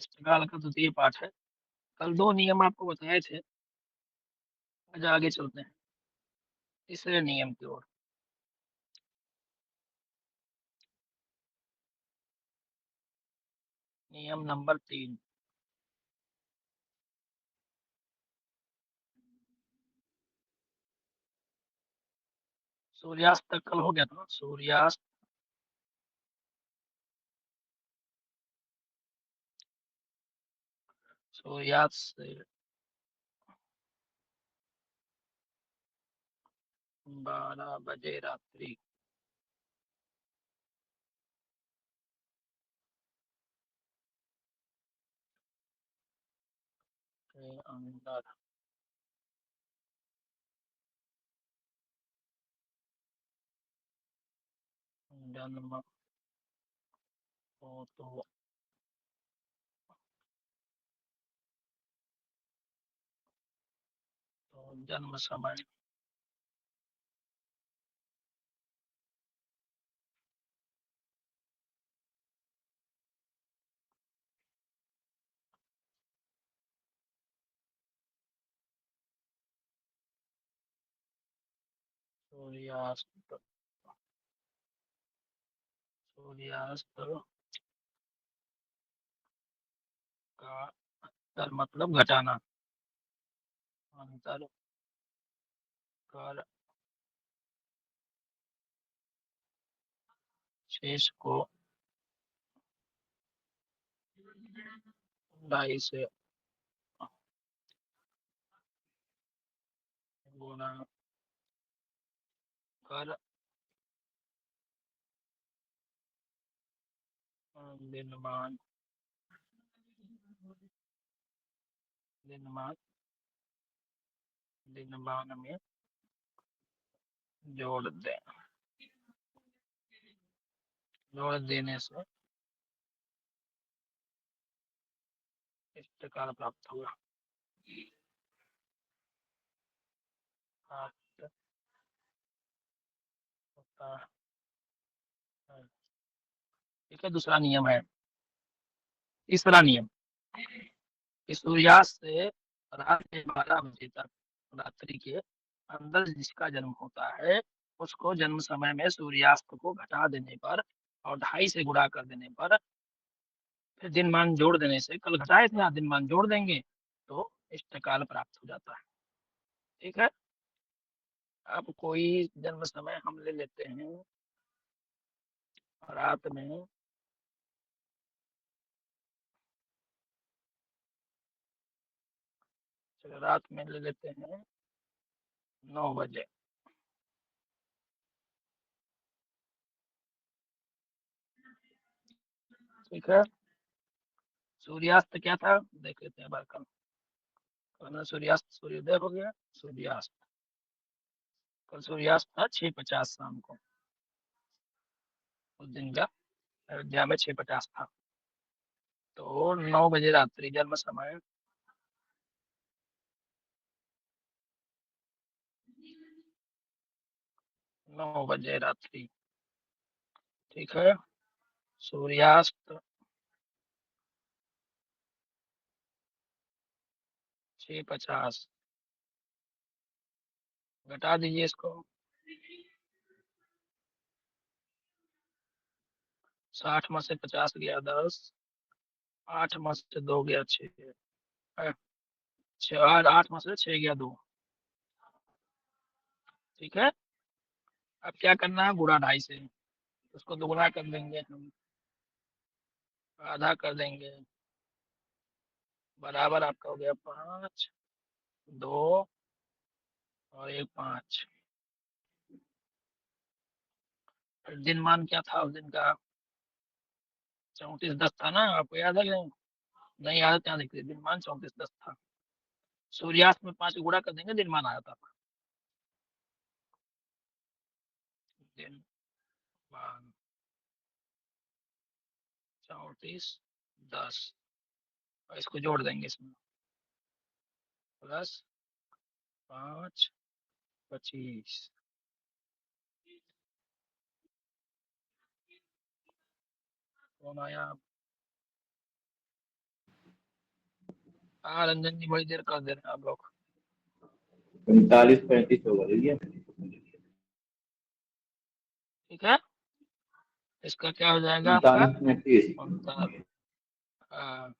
इष्टकाल का द्वितीय पाठ है। कल 2 नियम आपको बताए थे। आज आगे चलते हैं तीसरे नियम की ओर। नियम नंबर 3। सूर्यास्त तक कल हो गया था ना। सूर्यास्त सूर्यास्त से 12 बजे रात्रि के अंदर जन्म हो तो जन्म समय सूर्यास्त सूर्यास्त का अंतर मतलब घटाना। अंतर कर शेष को 2.5 से गुणा कर दिनमान दिनमान दिनमान में जोड़ दें। जोड़ देने से इष्टकाल प्राप्त होगा। प्राप्त होता है। ठीक है, दूसरा नियम है। तीसरा नियम कि सूर्यास्त से रात के 12 बजे तक रात्रि के अंदर जिसका जन्म होता है उसको जन्म समय में सूर्यास्त को घटा देने पर और 2.5 से गुणा कर देने पर फिर दिनमान जोड़ देने से, कल घटाए थे आज दिनमान जोड़ देंगे तो इष्टकाल प्राप्त हो जाता है। ठीक है। अब कोई जन्म समय हम ले लेते हैं रात में चलो रात में ले लेते हैं 9 बजे। ठीक है। सूर्यास्त क्या था देख लेते हैं बार। कल सूर्यास्त सूर्योदय हो गया। सूर्यास्त कल सूर्यास्त था 6:50 शाम को। उस दिन का अयोध्या में 6:50 था। तो 9 बजे रात्रि जन्म समय 9 बजे रात्रि। ठीक है। सूर्यास्त 6:50 घटा दीजिए इसको। 60 में से 50 गया 10। 8 में से 2 गया 6। 8 में से 6 गया 2। ठीक है। अब क्या करना है गुणा 2.5 से उसको दोगुना कर देंगे हम। आधा कर देंगे बराबर आपका हो गया 5 2 और 1 5। दिनमान क्या था उस दिन का 34:10 था ना। आपको याद है कि नहीं याद है? क्या देखिए दिनमान 34:10 था। सूर्यास्त में 5 गुणा कर देंगे दिनमान आया था। दिनमान 34:10 और इसको जोड़ देंगे इसमें प्लस 5:25। कौन आया? हाँ रंजन जी, बड़ी देर कर दे रहे हैं आप लोग। 45-35 होगा भैया। ठीक है, इसका क्या हो जाएगा आपका? 39-35। 49। हाँ,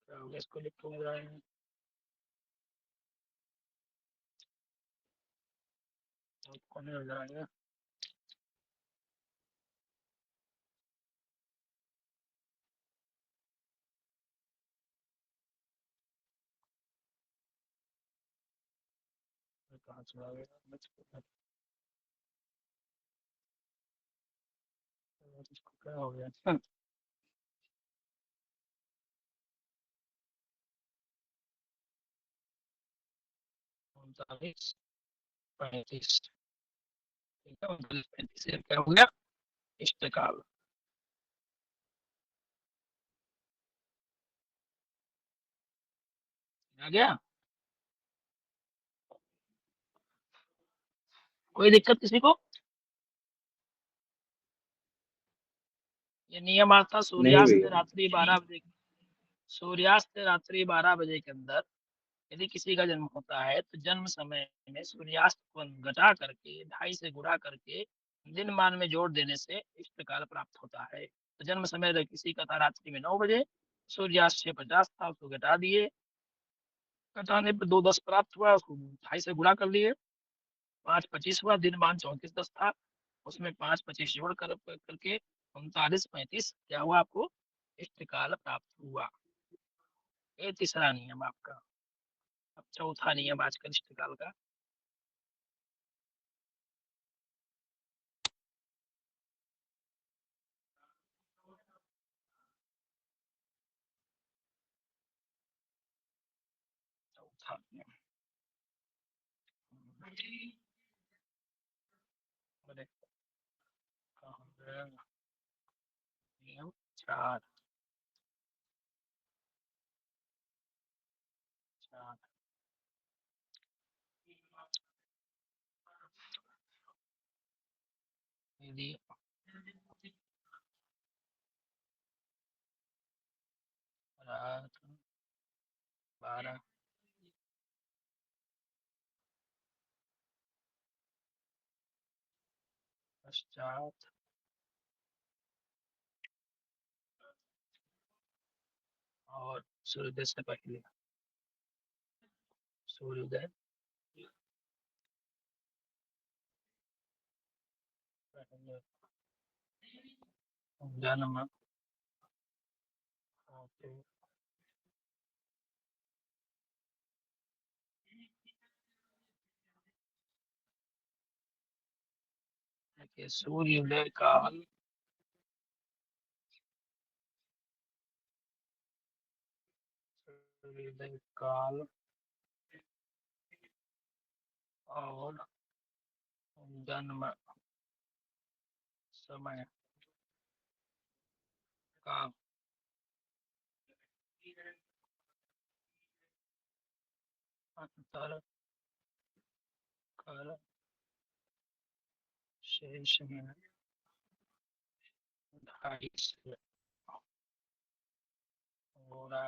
क्या हो गया, इसको लिखूंगा। कौन हो जाएगा? 45। इसको क्या हो गया? 39-35। ठीक है, 39-35 से क्या हो गया? इस्तेकाल। आ गया? कोई दिक्कत किसी को? ये नियम आता नहीं सूर्यास्त भैया। रात्रि 12 बजे। सूर्यास्त रात्रि 12 बजे के अंदर यदि किसी का जन्म होता है तो जन्म समय में सूर्यास्त को घटा करके 2.5 से गुणा करके दिन मान में जोड़ देने से इष्टकाल प्राप्त होता है। तो जन्म समय अगर किसी का था रात्रि में 9 बजे, सूर्यास्त 6:50 था, उसको घटा दिए, घटाने पर 2:10 प्राप्त हुआ, उसको 2.5 से गुणा कर लिए, 5:25 हुआ, दिन मान 34:10 था, उसमें 5:25 जोड़ करके 39:35 क्या हुआ आपको? इष्टकाल प्राप्त हुआ। ये तीसरा नियम आपका। अब चौथा नियम आजकल इष्टकाल का। चौथा नियम, अरे कहाँ गया? नियम 4। 4 यदि रात 12 पश्चात और सूर्योदय से पहले, सूर्योदय पहले जन्म होते देखिए, सूर्योदय काल सूर्योदय काल और जन्म समय का अंतर कर शेष में 2.5 से गुणा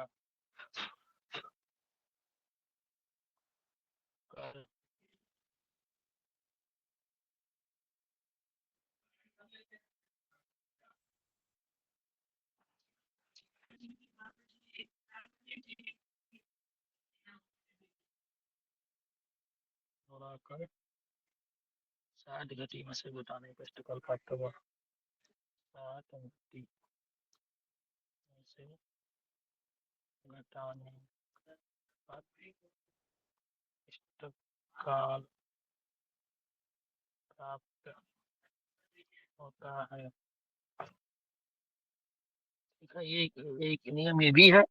कर गुणा कर 60 घटी में से घटाने का इष्टकाल प्राप्त हुआ। 60 घटी में से घटाने का इष्टकाल प्राप्त होता है। ठीक है, ये एक नियम ये भी है,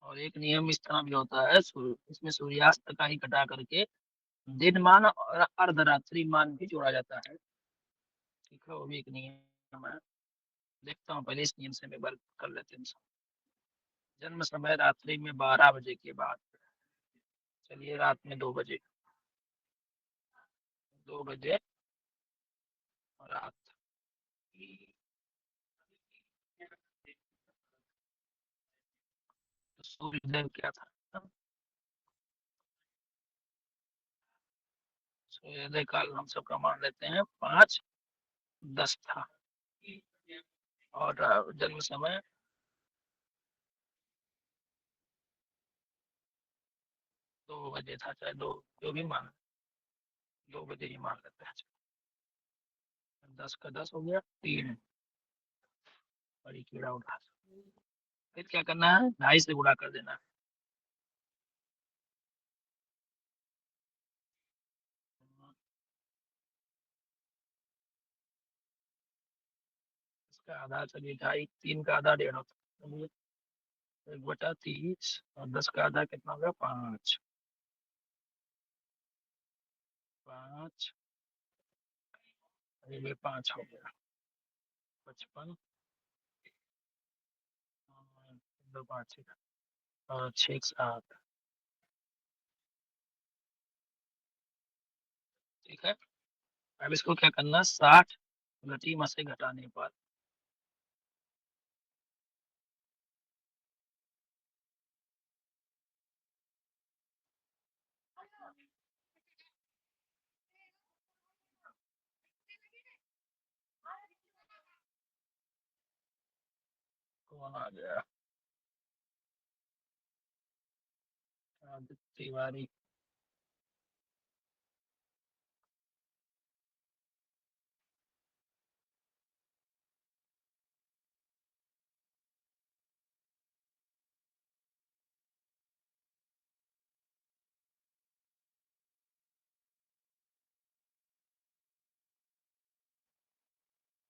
और एक नियम इस तरह भी होता है, इसमें सूर्यास्त का ही घटा करके दिन मान और अर्धरात्रि मान भी जोड़ा जाता है। ठीक है, वो भी एक नियम है। देखता हूँ, पहले इस नियम से मैं बात कर लेते हैं। जन्म समय रात्रि में 12 बजे के बाद, चलिए रात में 2 बजे, 2 बजे रात सूर्योदय क्या था? सूर्योदय काल हम सबका मान लेते हैं 5:10 था। और जन्म समय 2 बजे था, चाहे दो जो भी मान, 2 बजे ही मान लेते हैं। 10 का 10 हो गया 3, और ये कीड़ा उठा। फिर क्या करना है, 2.5 से गुणा कर देना है। इसका आधा, चलिए 2.5, 3 का आधा 1.5 होता है, चलिए 1/30, और 10 का आधा कितना होगा, 5। 5, ये 5 हो गया, 55, 2 5 और 6 7। ठीक है, अब इसको क्या करना, 60 घटी में से घटाने पर। कौन आ गया, आदित्य तिवारी।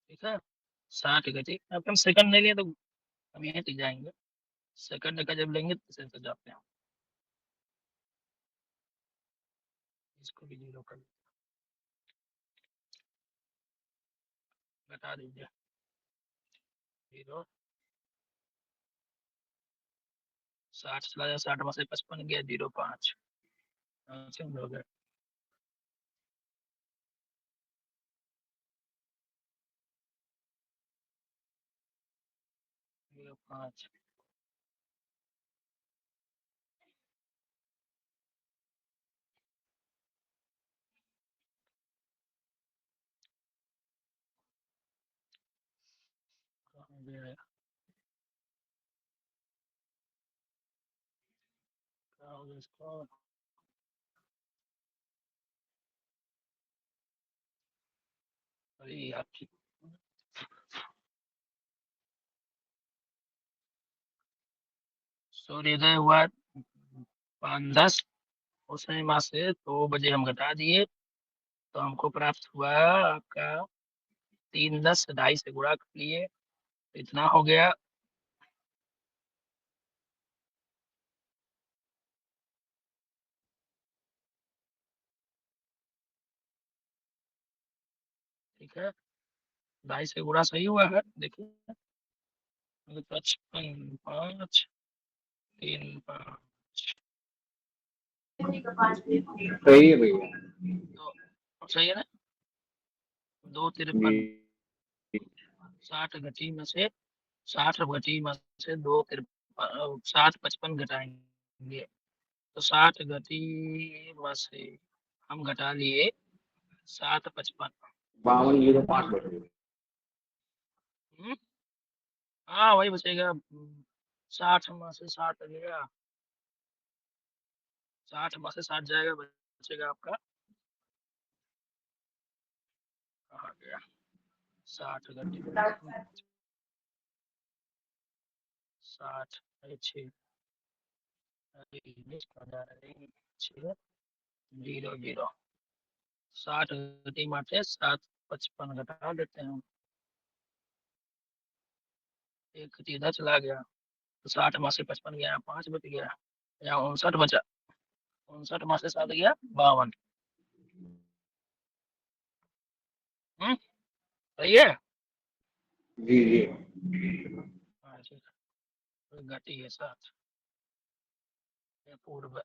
ठीक है, 60 घटी, अब हम सेकंड ले लिए तो हम यहीं तक जाएंगे। सेकंड का जब लेंगे तो इसे तो जाते हैं, इसको भी 0 कर घटा दीजिए। 0, 60 चला जाए, 60 में से 55 गया, 0.5 हो गया। 0.5, कहाँ गया, क्या हो गया इसका। अरे यार, सूर्योदय हुआ 5:10, उसमें माँ से 2 बजे हम घटा दिए, तो हमको प्राप्त हुआ आपका 3:10, 2.5 से गुणा कर लिए, तो इतना हो गया। ठीक है, 2.5 से गुणा सही हुआ है, देखिए 55, 5, 3, 5, सही है भैया। तो सही है ना, 2 53, जी 60 घटी में से, 60 घटी में से 7 55 घटाएंगे, तो 60 घटी में से हम घटा लिए 7 55। 5205 बचे। हाँ वही बचेगा, 60 में से 60 गया, 60 में से 60 जाएगा, बचेगा आपका, कहाँ गया, 60 घटी 60, 6, 0 0, 60 घटी माटे 7 55 घटा देते हैं हम, एक घटी इधर चला गया, तो 60 में से 55 गया, 5 बच गया, या 59 बचा, 59 में से 7 गया 52। सही है। जी जी हाँ, ठीक है, तो घटी है 7, ये पूर्व,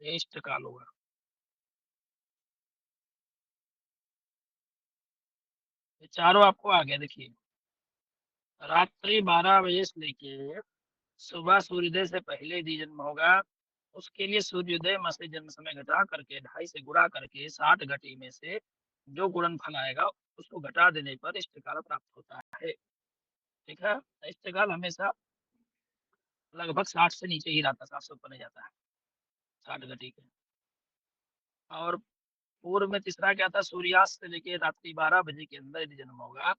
ये इष्टकाल होगा। ये चारों आपको आ गया, देखिए रात्रि 12 बजे से लेके सुबह सूर्योदय से पहले यदि जन्म होगा, उसके लिए सूर्योदय माह से जन्म समय घटा करके 2.5 से गुणा करके 60 घटी में से जो गुणनफल आएगा उसको घटा देने पर इष्टकाल प्राप्त होता है। ठीक है, इष्टकाल हमेशा लगभग 60 से नीचे ही रहता है, 60 से ऊपर नहीं जाता है 60 घटी के। और पूर्व में तीसरा क्या था, सूर्यास्त से लेके रात्रि 12 बजे के अंदर यदि जन्म होगा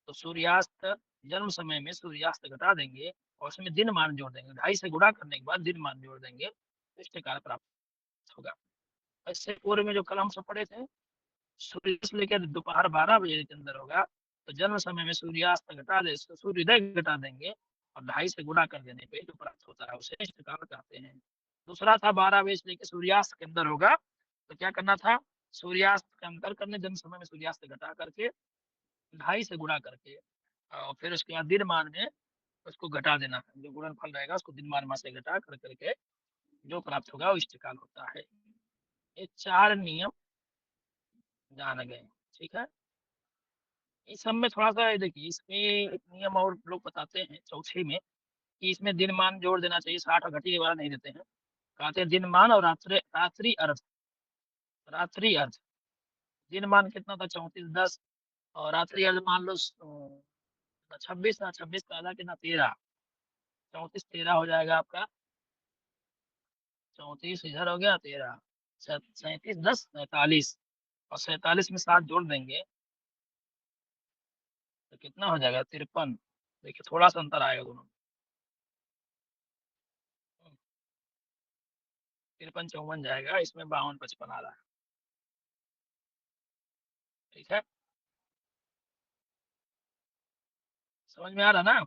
तो सूर्यास्त जन्म समय में सूर्यास्त घटा देंगे और उसमें दिन मान जोड़ देंगे, 2.5 से गुणा करने के बाद दिन मान जोड़ देंगे, इष्टकाल प्राप्त होगा। इससे पूर्व में जो कल हम सब पढ़े थे, सूर्य से लेकर दोपहर 12 बजे के अंदर होगा तो जन्म समय में सूर्यास्त घटा दे, सूर्योदय घटा देंगे और 2.5 से गुणा कर देने पे जो प्राप्त होता है उसे इष्टकाल कहते हैं। दूसरा था 12 बजे से लेकर सूर्यास्त के अंदर होगा तो क्या करना था, सूर्यास्त का अंतर करने, जन्म समय में सूर्यास्त घटा करके 2.5 से गुणा करके और फिर उसके बाद दिन मान में उसको घटा देना है, जो गुणनफल रहेगा उसको दिन मान से घटा कर करके जो प्राप्त होगा वो इष्टकाल होता है। ये 4 नियम जान गए। ठीक है, इस सब में थोड़ा सा देखिए, इसमें एक नियम और लोग बताते हैं चौथे में कि इसमें दिन मान जोड़ देना चाहिए, 60 और घटी वाला नहीं देते हैं। कहते हैं दिन मान और रात्रि अर्थ, रात्रि अर्थ दिन मान कितना था 34:10 और रात्रि अर्थ मान लो 26 ना, 26 का आधा कितना 13, 34 13 हो जाएगा आपका, 34 इधर हो गया 13, 37 10 47 और 47 में 7 जोड़ देंगे तो कितना हो जाएगा 53। देखिए थोड़ा सा अंतर आएगा दोनों में, 53 54 जाएगा, इसमें 52 55 आ रहा है। ठीक है, समझ में आ रहा ना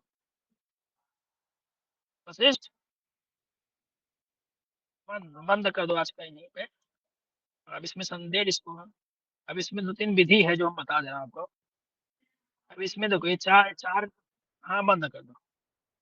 वशिष्ठ? बंद बंद कर दो आज का यहीं पे। अब इसमें संदेह इसको, अब इसमें 2 3 विधि है जो हम बता दे रहा हूँ आपको। अब इसमें देखो ये चार चार, हाँ बंद कर दो।